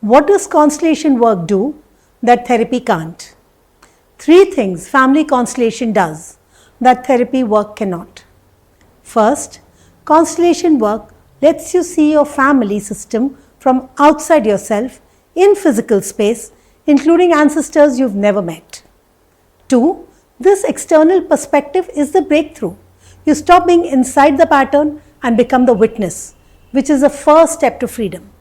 What does constellation work do that therapy can't? 3 things family constellation does that therapy work cannot. First, constellation work lets you see your family system from outside yourself in physical space, including ancestors you've never met. 2, this external perspective is the breakthrough. You stop being inside the pattern and become the witness, which is the first step to freedom.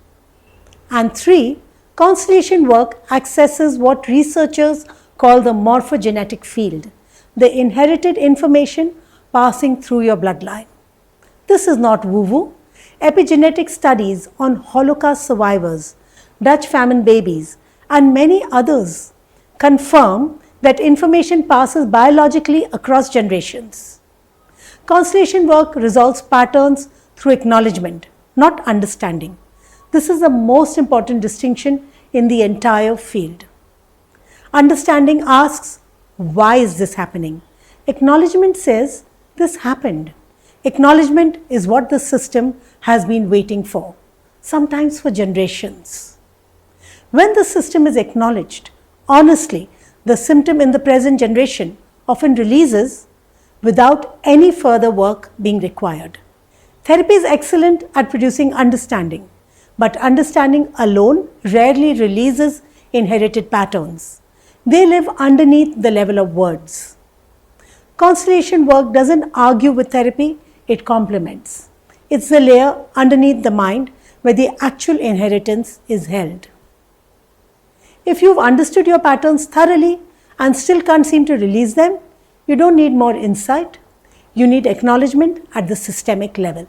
And 3, constellation work accesses what researchers call the morphogenetic field, the inherited information passing through your bloodline. This is not woo-woo. Epigenetic studies on Holocaust survivors, Dutch famine babies, and many others confirm that information passes biologically across generations. Constellation work resolves patterns through acknowledgement, not understanding. This is the most important distinction in the entire field. Understanding asks, why is this happening? Acknowledgement says, this happened. Acknowledgement is what the system has been waiting for, sometimes for generations. When the system is acknowledged, honestly, the symptom in the present generation often releases without any further work being required. Therapy is excellent at producing understanding, but understanding alone rarely releases inherited patterns. They live underneath the level of words. Constellation work doesn't argue with therapy, it complements. It's the layer underneath the mind where the actual inheritance is held. If you've understood your patterns thoroughly and still can't seem to release them, you don't need more insight. You need acknowledgement at the systemic level.